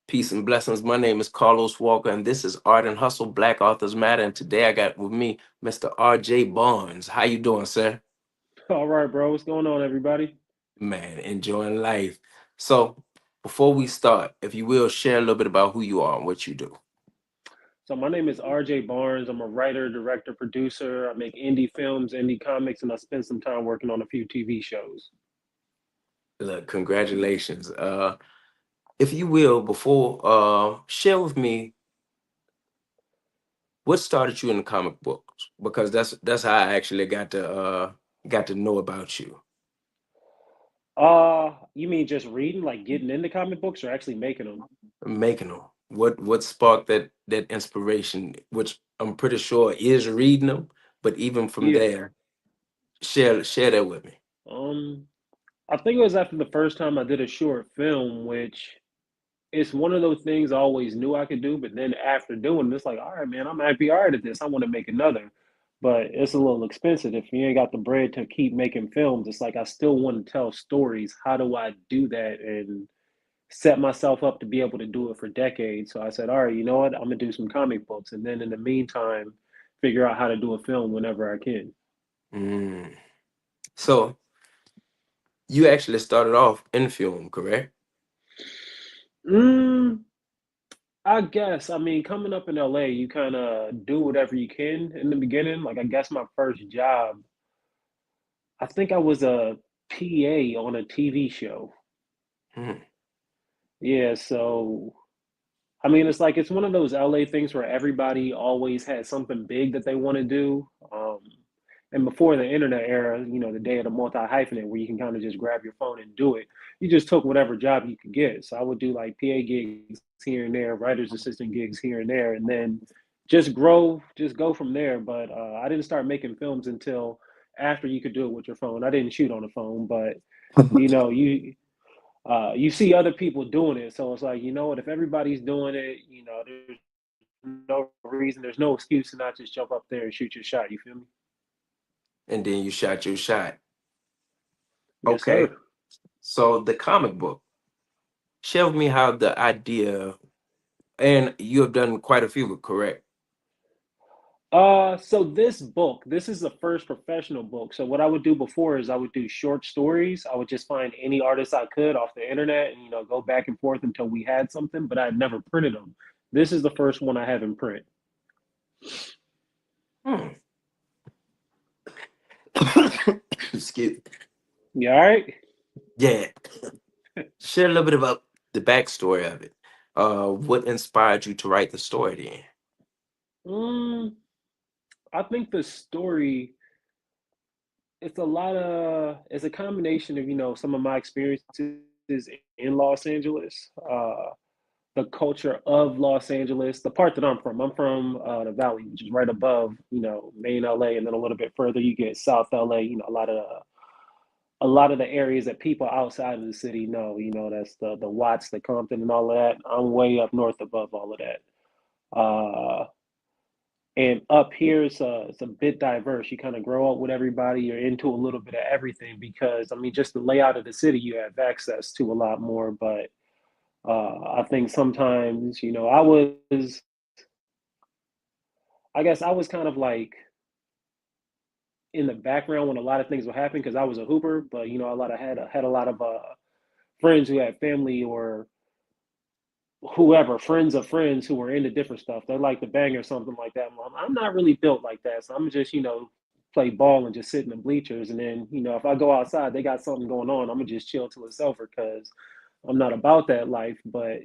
Peace and blessings. My name is Carlos Walker, and this is Art and Hustle Black Authors Matter. And today I got with me Mr. R.J. Barnes. How you doing, sir? All right, bro. What's going on, everybody? Man, enjoying life. So, before we start, if you will, share a little bit about who you are and what you do. So my name is RJ Barnes. I'm a writer, director, producer. I make indie films, indie comics, and I spend some time working on a few TV shows. Look, congratulations. If you will, before share with me what started you in the comic books, because that's how I actually got to know about you. You mean just reading, like getting into comic books, or actually making them? Making them. What sparked that inspiration, which I'm pretty sure is reading them, but even from Yeah. there, share that with me. Um, I think it was after the first time I did a short film, which it's one of those things I always knew I could do, but then after doing it, it's like, all right, man, I might be all right at this. I want to make another, but it's a little expensive. If you ain't got the bread to keep making films, it's like I still want to tell stories. How do I do that and set myself up to be able to do it for decades? So I said, all right, you know what? I'm gonna do some comic books, and then in the meantime, figure out how to do a film whenever I can. Mm. So you actually started off in film, correct? Mm, I guess. I mean, coming up in LA, you kind of do whatever you can in the beginning. Like, I guess my first job, I think I was a PA on a TV show. Mm. Yeah, so I mean, it's like it's one of those LA things where everybody always has something big that they want to do. And before the internet era, the day of the multi hyphenate, where you can kind of just grab your phone and do it, you just took whatever job you could get. So I would do like PA gigs here and there, writer's assistant gigs here and there, and then just go from there. But I didn't start making films until after you could do it with your phone. I didn't shoot on the phone, but you know, you see other people doing it, so it's like, you know what? If everybody's doing it, there's no reason, there's no excuse to not just jump up there and shoot your shot. You feel me? And then you shot your shot. Yes, Okay. sir. So the comic book. Share with me how the idea, and you have done quite a few, correct? So this is the first professional book. So what I would do before is I would do short stories. I would just find any artist I could off the internet and go back and forth until we had something, but I'd never printed them. This is the first one I have in print. Hmm. Excuse. You all right? Yeah. Share a little bit about the backstory of it. What inspired you to write the story then? Mm, I think the story, it's a combination of some of my experiences in Los Angeles, the culture of Los Angeles, the part that I'm from the Valley, which is right above main LA, and then a little bit further you get South LA. A lot of the areas that people outside of the city know. That's the Watts, the Compton, and all of that. I'm way up north above all of that. Uh, and up here, it's a bit diverse. You kind of grow up with everybody. You're into a little bit of everything because, I mean, just the layout of the city, you have access to a lot more. But I think sometimes, I guess I was kind of like in the background when a lot of things would happen because I was a hooper. But had a lot of friends who had family or whoever, friends of friends who were into different stuff. They like to bang or something like that. I'm not really built like that, so I'm just play ball and just sit in the bleachers. And then if I go outside, they got something going on. I'm gonna just chill till it's over because I'm not about that life. But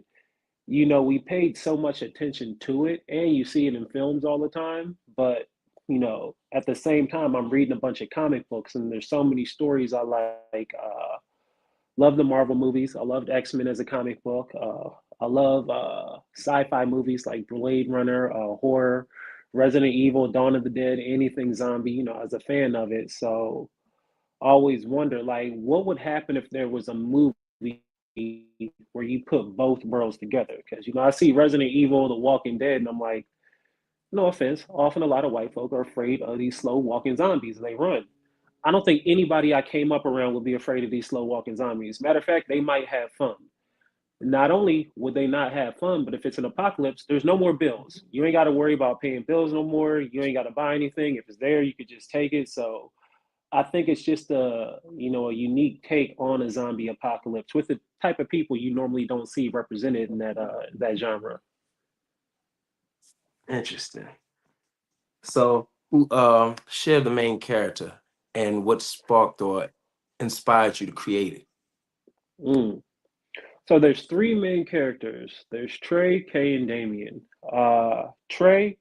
we paid so much attention to it, and you see it in films all the time. But at the same time, I'm reading a bunch of comic books, and there's so many stories I like. Love the Marvel movies. I loved X-Men as a comic book. I love sci-fi movies like Blade Runner, horror, Resident Evil, Dawn of the Dead, anything zombie. As a fan of it, so I always wonder, like, what would happen if there was a movie where you put both worlds together? Because I see Resident Evil, The Walking Dead, and I'm like, no offense, often a lot of white folk are afraid of these slow walking zombies and they run. I don't think anybody I came up around would be afraid of these slow walking zombies. Matter of fact, they might have fun. not only would they not have fun, but if it's an apocalypse, there's no more bills. You ain't got to worry about paying bills no more. You ain't got to buy anything. If it's there, you could just take it. So I think it's just a unique take on a zombie apocalypse with the type of people you normally don't see represented in that genre. Interesting. So, who share the main character and what sparked or inspired you to create it? Mm. So there's three main characters. There's Trey, Kay, and Damien. Trey,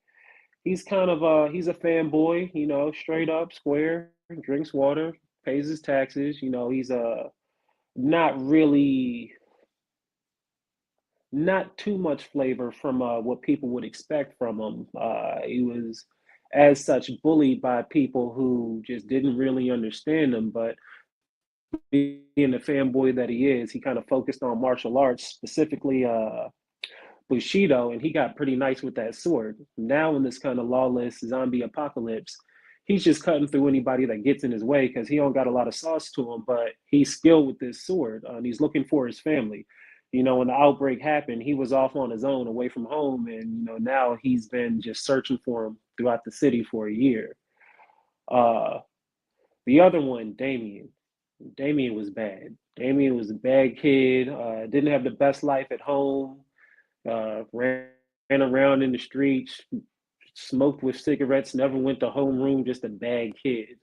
he's a fanboy, straight up, square, drinks water, pays his taxes. He's not really not too much flavor from what people would expect from him. He was, as such, bullied by people who just didn't really understand him. But being the fanboy that he is, he kind of focused on martial arts, specifically Bushido, and he got pretty nice with that sword. Now, in this kind of lawless zombie apocalypse, he's just cutting through anybody that gets in his way because he don't got a lot of sauce to him, but he's skilled with this sword, and he's looking for his family. When the outbreak happened, he was off on his own, away from home, and now he's been just searching for him throughout the city for a year. Uh, the other one, Damien. Damien was bad. Damien was a bad kid. Didn't have the best life at home. Ran around in the streets, smoked with cigarettes, never went to homeroom, just a bad kid.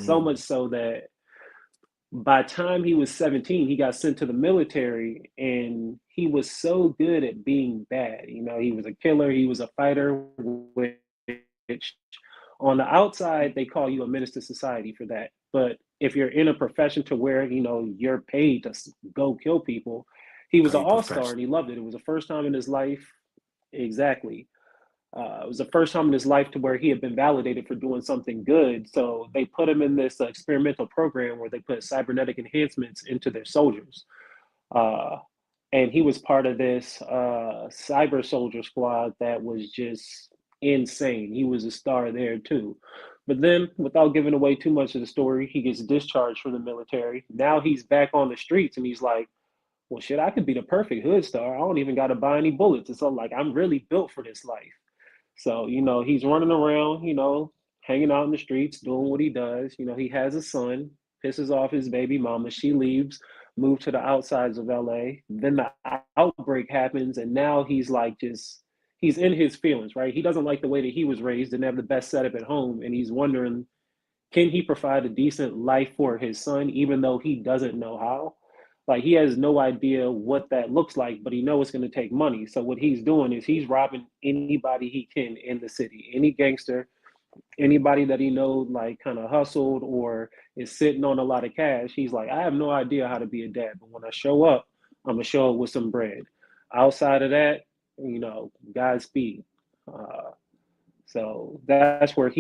So much Mm, so that by the time he was 17, he got sent to the military, and he was so good at being bad. He was a killer, he was a fighter, which on the outside, they call you a menace to society for that. But if you're in a profession to where, you're paid to go kill people, he was are an you all-star and professional? he loved it. It was the first time in his life. Exactly. It was the first time in his life to where he had been validated for doing something good. So they put him in this experimental program where they put cybernetic enhancements into their soldiers. Uh, and he was part of this cyber soldier squad that was just insane. He was a star there too. But then, without giving away too much of the story, he gets discharged from the military. Now he's back on the streets and he's like, well, shit, I could be the perfect hood star. I don't even got to buy any bullets. It's all like, I'm really built for this life. So, he's running around, hanging out in the streets, doing what he does. He has a son, pisses off his baby mama. She leaves, moved to the outsides of LA. Then the outbreak happens, and now he's like he's in his feelings, right? He doesn't like the way that he was raised, didn't have the best setup at home, and he's wondering, can he provide a decent life for his son, even though he doesn't know how? Like he has no idea what that looks like, but he knows it's going to take money. So what he's doing is he's robbing anybody he can in the city, any gangster, anybody that he knows like kind of hustled or is sitting on a lot of cash. He's like, I have no idea how to be a dad, but when I show up, I'm gonna show up with some bread. Outside of that, Godspeed. Uh, so that's where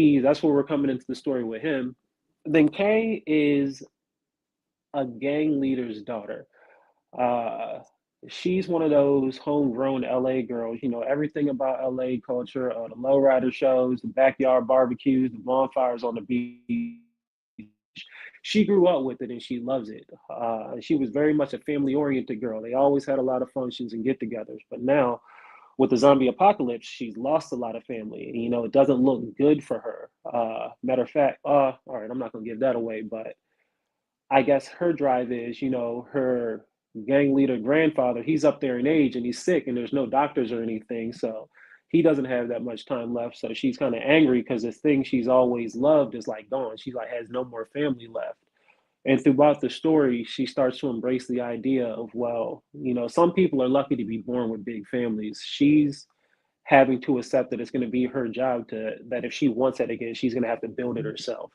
we're coming into the story with him. Then Kay is a gang leader's daughter. Uh, she's one of those homegrown LA girls. Everything about LA culture, the lowrider shows, the backyard barbecues, the bonfires on the beach. She grew up with it and she loves it. She was very much a family oriented girl. They always had a lot of functions and get togethers. But now, with the zombie apocalypse, she's lost a lot of family. And, it doesn't look good for her. Matter of fact, all right, I'm not going to give that away, but I guess her drive is, her gang leader grandfather, he's up there in age and he's sick and there's no doctors or anything. So he doesn't have that much time left. So she's kind of angry because the thing she's always loved is like gone. She like has no more family left. And throughout the story, she starts to embrace the idea of, well, some people are lucky to be born with big families. She's having to accept that it's going to be her job that if she wants it again, she's going to have to build it herself.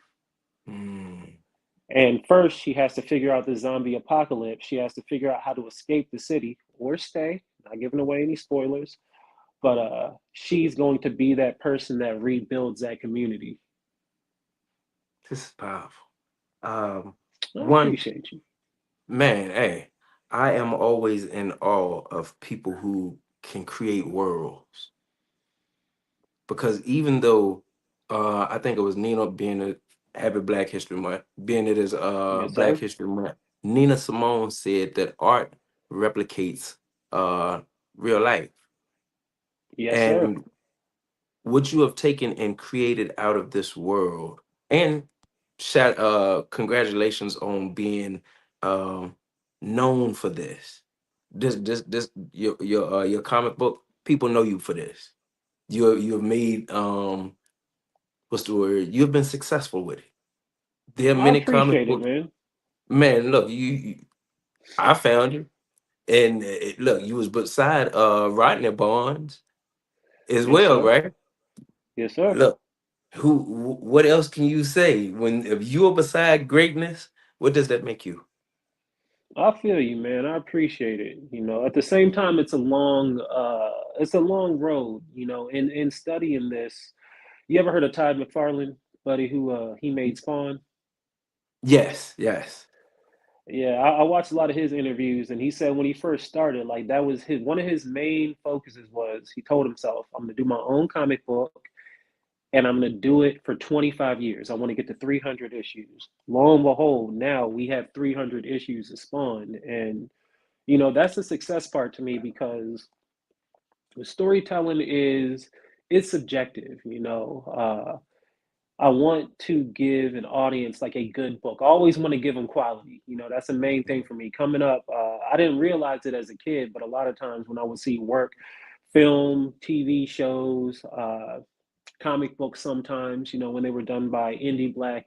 Mm. And first, she has to figure out the zombie apocalypse. She has to figure out how to escape the city or stay. Not giving away any spoilers, but she's going to be that person that rebuilds that community. This is powerful. Um, I one appreciate you. man, hey, I am always in awe of people who can create worlds because even though I think it was Nina being a Happy Black History Month, being it is Yes, Black sir. History Month, Nina Simone said that art replicates uh real life. Yes, sir. And what you have taken and created out of this world, and congratulations on being um known for this. This your comic book, people know you for this. You have made what's the word? You've been successful with it. There are I many comic appreciate it, books. man. Man, look, I found you. And look, you was beside Rodney Barnes as Yes, well, sir. right? Yes, sir. Look, what else can you say when if you're beside greatness? What does that make you? I feel you, man. I appreciate it. At the same time, it's a long road. In studying this, you ever heard of Todd McFarlane, buddy, who he made Spawn? Yes, yes. Yeah, I watched a lot of his interviews, and he said when he first started, like that was his one of his main focuses was he told himself, "I'm gonna do my own comic book, and I'm gonna do it for 25 years. I want to get to 300 issues." Lo and behold, now we have 300 issues of Spawn, and that's the success part to me because the storytelling is it's subjective. I want to give an audience like a good book. I always want to give them quality. That's the main thing for me. Coming up, I didn't realize it as a kid, but a lot of times when I would see work, film, TV shows, comic books, sometimes, when they were done by indie black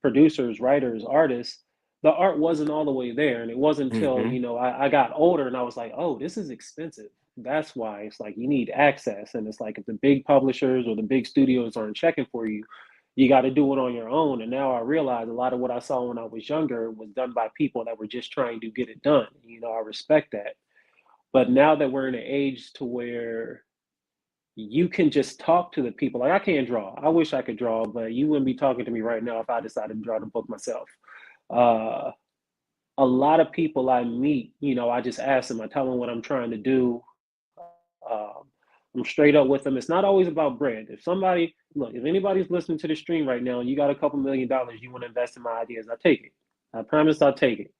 producers, writers, artists, the art wasn't all the way there. And it wasn't until, Hmm. I got older and I was like, oh, this is expensive. That's why it's like you need access. And it's like if the big publishers or the big studios aren't checking for you, you got to do it on your own. And now I realize a lot of what I saw when I was younger was done by people that were just trying to get it done. I respect that. But now that we're in an age to where you can just talk to the people. Like I can't draw. I wish I could draw, but you wouldn't be talking to me right now if I decided to draw the book myself. Uh, a lot of people I meet, I just ask them, I tell them what I'm trying to do. I'm straight up with them. It's not always about bread. If anybody's listening to the stream right now and you got a couple $1 million you want to invest in my ideas, I take it. I promise I'll take it.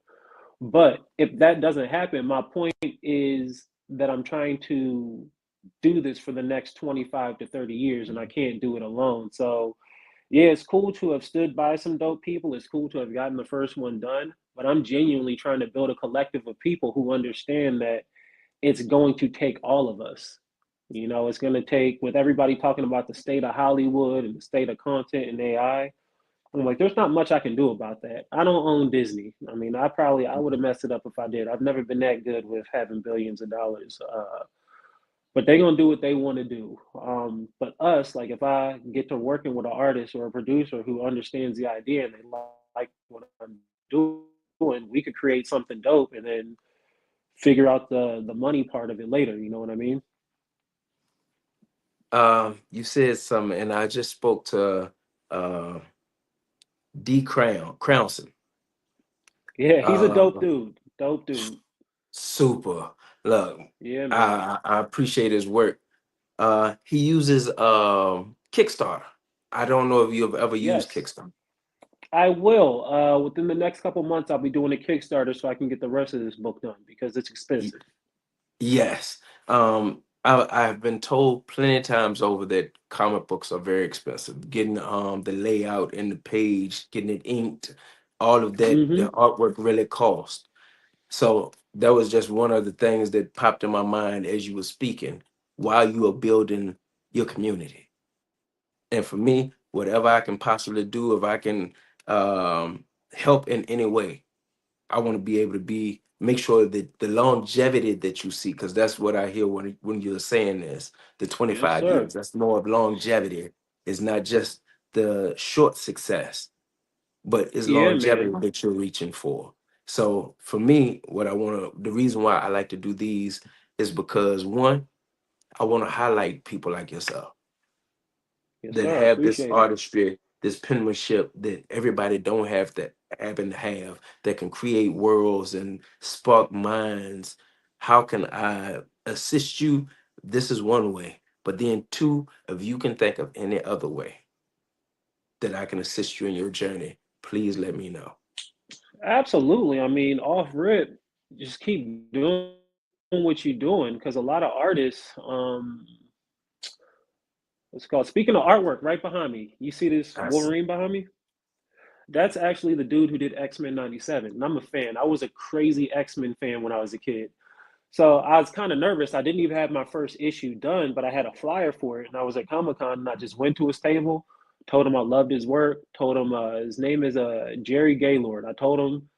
But if that doesn't happen, my point is that I'm trying to do this for the next 25 to 30 years and I can't do it alone. So, yeah, it's cool to have stood by some dope people. It's cool to have gotten the first one done. But I'm genuinely trying to build a collective of people who understand that it's going to take all of us. It's going to take, with everybody talking about the state of Hollywood and the state of content and AI, I'm like, there's not much I can do about that. I don't own Disney. I mean, I would have messed it up if I did. I've never been that good with having billions of dollars. But they're gonna do what they want to do. But us, like, if I get to working with an artist or a producer who understands the idea and they like what I'm doing, we could create something dope and then figure out the money part of it later. You know what I mean? You said something, and I just spoke to uh, D Crownson. Yeah, he's a dope Uh, dude. Dope dude. Super. Look, Yeah, man. I appreciate his work. He uses Kickstarter. I don't know if you've ever used Yes. Kickstarter. I will. Within the next couple months, I'll be doing a Kickstarter so I can get the rest of this book done because it's Y- expensive. Yes. I've been told plenty of times over that comic books are very expensive. Getting the layout and the page, getting it inked, all of that, the Hmm. artwork really cost. So that was just one of the things that popped in my mind as you were speaking while you were building your community. And for me, whatever I can possibly do, if I can help in any way, I want to be able to make sure that the longevity that you see, because that's what I hear when you're saying this, the Yes, 25 sir. years, that's more of longevity. It's not just the short success, but it's Yeah, longevity man. that you're reaching for. So for me, the reason why I like to do these is because one, I want to highlight people like yourself Yes, that sir. I have this appreciate it. artistry, this penmanship that everybody don't have to happen to have, that can create worlds and spark minds. How can I assist you? This is one way. But then two, if you can think of any other way that I can assist you in your journey, please let me know. Absolutely. I mean, off rip. just keep doing what you're doing because a lot of artists, what's it called? Speaking of artwork, right behind me, you see this I see. Wolverine behind me? That's actually the dude who did X-Men 97. And I'm a fan. I was a crazy X-Men fan when I was a kid. So I was kind of nervous. I didn't even have my first issue done, but I had a flyer for it. And I was at Comic Con and I just went to his table, told him I loved his work, told him his name is Jerry Gaylord. I told him,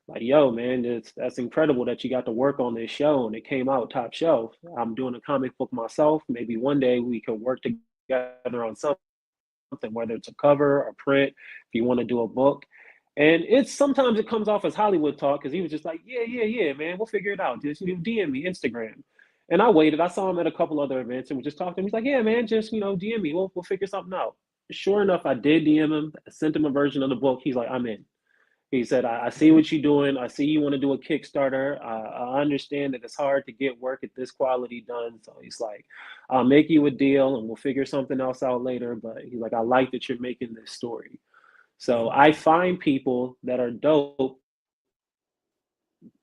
like, yo, man, that's incredible that you got to work on this show and it came out top shelf. I'm doing a comic book myself. Maybe one day we could work together on something, whether it's a cover or print, if you want to do a book. And it's sometimes it comes off as Hollywood talk because he was just like, yeah, yeah, yeah, man, we'll figure it out. Just DM me Instagram. And I waited. I saw him at a couple other events and we just talked to him. He's like, yeah, man, just DM me. We'll figure something out. Sure enough, I did DM him. I sent him a version of the book. He's like, I'm in. He said, I see what you're doing. I see you want to do a Kickstarter. I understand that it's hard to get work at this quality done. So he's like, I'll make you a deal and we'll figure something else out later. But he's like, I like that you're making this story. So I Mhm. find people that are dope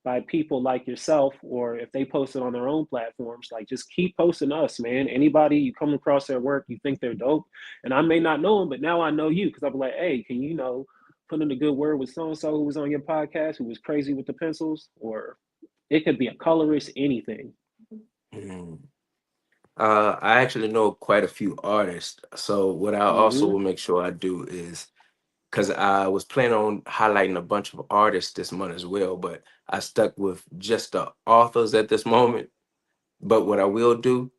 by people like yourself, or if they post it on their own platforms, like just keep posting us, man. Anybody you come across their work, you think they're dope, and I may not know them, but now I know you because I'll be like, hey, can you put in a good word with so and so who was on your podcast, who was crazy with the pencils, or it could be a colorist, anything. Mhm. I actually know quite a few artists. So what I also Mm-hmm. will make sure I do is because I was planning on highlighting a bunch of artists this month as well, but I stuck with just the authors at this moment. But what I will do,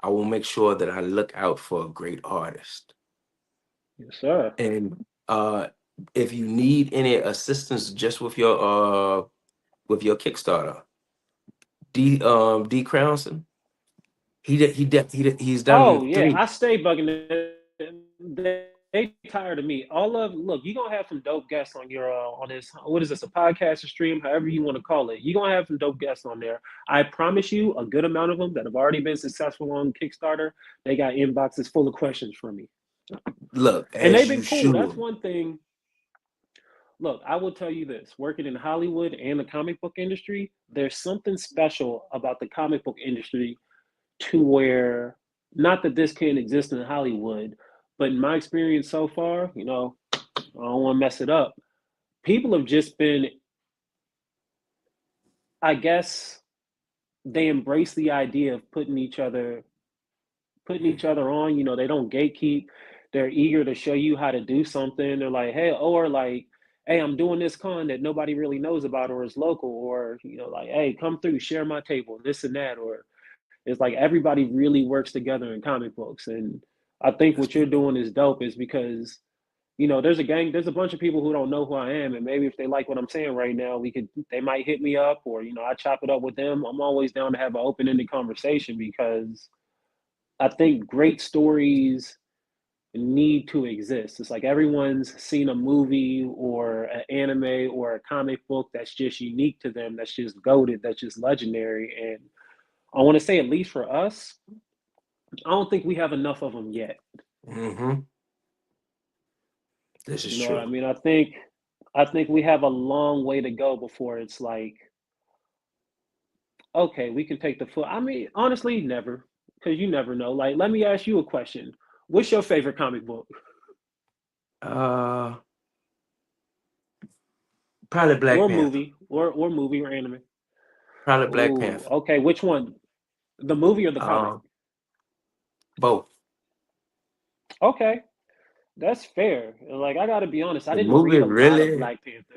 I will make sure that I look out for a great artist. Yes, sir. And if you need any assistance just with your Kickstarter, D Crownson, he's Oh done yeah, three. I stay bugging them. They tired of me. All of look, you're gonna have some dope guests on your on this. What is this? A podcast or stream, however you want to call it. You're gonna have some dope guests on there. I promise you, a good amount of them that have already been successful on Kickstarter, they got inboxes full of questions from me, Look, and they've as you been cool. That's should. one thing. Look, I will tell you this: working in Hollywood and the comic book industry, there's something special about the comic book industry to where not that this can't exist in Hollywood, but in my experience so far, I don't want to mess it up. People have just been, I guess, they embrace the idea of putting each other on. They don't gatekeep. They're eager to show you how to do something. They're like, hey, or like, hey, I'm doing this con that nobody really knows about or is local, or like, hey, come through, share my table, this and that, or it's like everybody really works together in comic books. And I think That's what you're beautiful. doing is dope is because, there's a bunch of people who don't know who I am. And maybe if they like what I'm saying right now, they might hit me up or, I chop it up with them. I'm always down to have an open ended conversation because I think great stories need to exist. It's like everyone's seen a movie or an anime or a comic book that's just unique to them, that's just goaded, that's just legendary. And I want to say, at least for us, I don't think we have enough of them yet. Hmm. This is You know what true. I mean? I think we have a long way to go before it's like, okay, we can take the foot. I mean, honestly, never, because you never know. Like, let me ask you a question. What's your favorite comic book Uh, probably Black or Panther. movie or movie or anime? Probably Black Oh, Panther. okay. Which one? The movie or the comic? Um, Both. Okay, that's fair. Like, I got to be honest, I The didn't movie read a lot of really. Black Panther.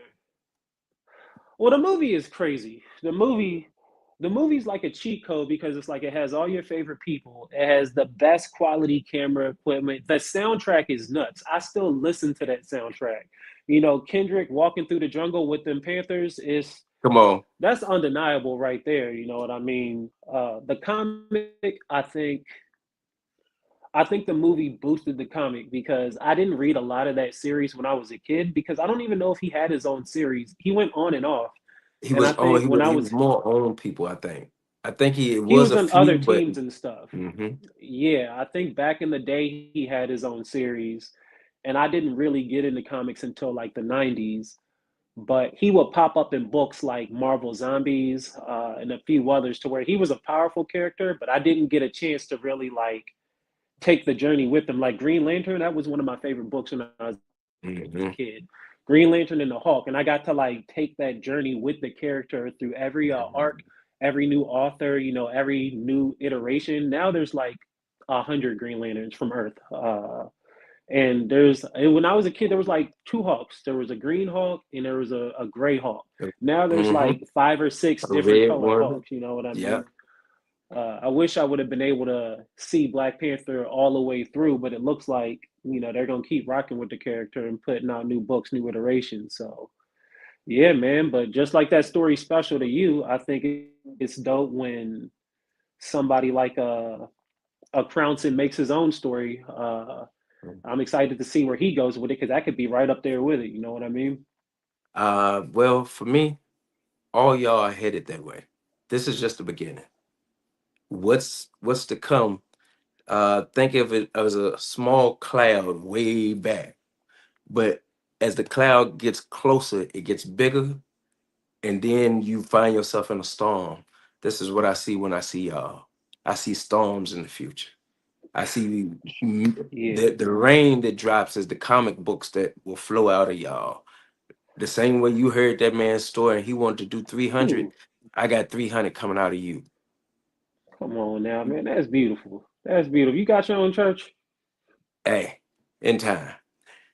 Well, the movie is crazy. The movie's like a cheat code because it's like it has all your favorite people. It has the best quality camera equipment. The soundtrack is nuts. I still listen to that soundtrack. Kendrick walking through the jungle with them Panthers is Come on. that's undeniable right there. You know what I mean? The comic, I think the movie boosted the comic because I didn't read a lot of that series when I was a kid because I don't even know if he had his own series. He went on and off. He And I was on. think when I He was was more on people. I think. I think he it he was was a on few, other but. teams and stuff. Hmm. Yeah, I think back in the day he had his own series, and I didn't really get into comics until like the '90s. but he would pop up in books like Marvel Zombies and a few others to where he was a powerful character, but I didn't get a chance to really like take the journey with him. Like Green Lantern, that was one of my favorite books when I was a Hmm. kid. Green Lantern and the Hulk, and I got to like take that journey with the character through every arc, every new author, every new iteration. Now there's like 100 Green Lanterns from Earth. And when I was a kid, there was like two Hulks. There was a green Hulk and there was a gray Hulk. Now there's Hmm. like five or six A different red color one. Hulks. You know what I Yeah. mean? I wish I would have been able to see Black Panther all the way through, but it looks like they're gonna keep rocking with the character and putting out new books, new iterations. So yeah, man. But just like that story special to you, I think it's dope when somebody like a Crownson makes his own story. I'm excited to see where he goes with it because that could be right up there with it. You know what I mean? Well, for me, all y'all are headed that way. This is just the beginning. What's to come? Think of it as a small cloud way back, but as the cloud gets closer, it gets bigger, and then you find yourself in a storm. This is what I see when I see y'all. I see storms in the future. I see Yeah. the rain that drops is the comic books that will flow out of y'all. The same way you heard that man's story and he wanted to do 300, Ooh, I got 300 coming out of you. come on now, man. That's beautiful. That's beautiful. You got your own church? Hey, in time.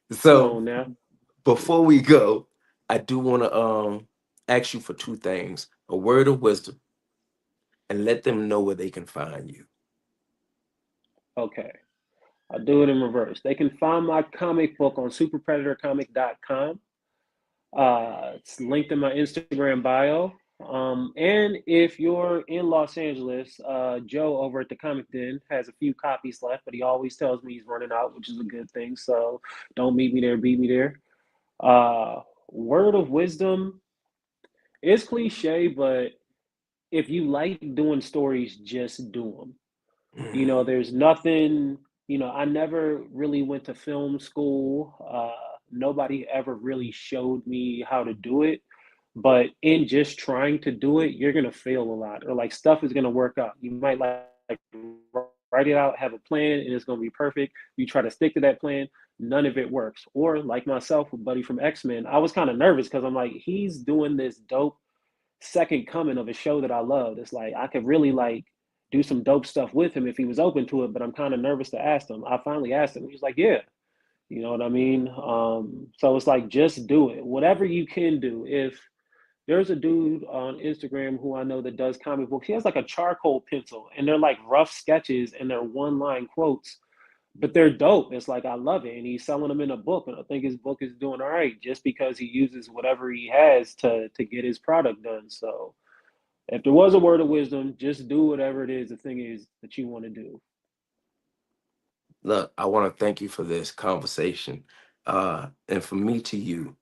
Come So on now. before we go, I do want to ask you for two things: a word of wisdom, and let them know where they can find you. Okay. I'll do it in reverse. They can find my comic book on superpredatorcomic.com. It's linked in my Instagram bio. And if you're in Los Angeles, Joe over at the Comic Den has a few copies left, but he always tells me he's running out, which is a good thing. So don't meet me there, beat me there. Word of wisdom is cliche, but if you like doing stories, just do them. Mm. There's nothing, I never really went to film school. Nobody ever really showed me how to do it. But in just trying to do it, you're going to fail a lot, or like stuff is going to work out. You might like write it out, have a plan, and it's going to be perfect. You try to stick to that plan, none of it works. Or like myself, a buddy from X-Men, I was kind of nervous because I'm like, he's doing this dope second coming of a show that I loved. It's like I could really like do some dope stuff with him if he was open to it, but I'm kind of nervous to ask him. I finally asked him. He's like, "Yeah." You know what I mean? So it's like just do it. Whatever you can do. If there's a dude on Instagram who I know that does comic books, he has like a charcoal pencil and they're like rough sketches and they're one line quotes, but they're dope. It's like I love it, and he's selling them in a book, and I think his book is doing all right just because he uses whatever he has to get his product done. So if there was a word of wisdom, just do whatever it is the thing is that you want to do. Look, I want to thank you for this conversation. And for me to you,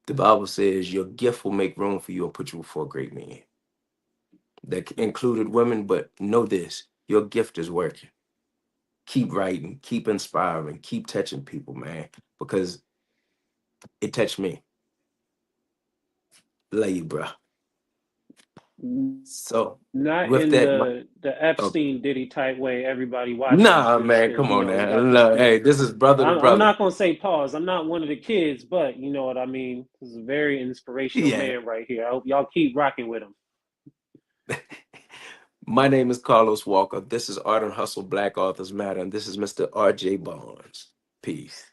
the Bible says your gift will make room for you and put you before great men. That included women, but know this: your gift is working. Keep writing, keep inspiring, keep touching people, man, because it touched me. Love you, bro. So Not with in that, the oh, Epstein Diddy type way. Everybody watch us nah, just man, because come on now. y'all just Look, do hey, it. this is brother to I'm brother. not gonna say pause. I'm not one of the kids, but you know what I mean. This is a very inspirational Yeah. man right here. I hope y'all keep rocking with him. My name is Carlos Walker. This is Art and Hustle Black Authors Matter, and this is Mr. RJ Barnes. Peace.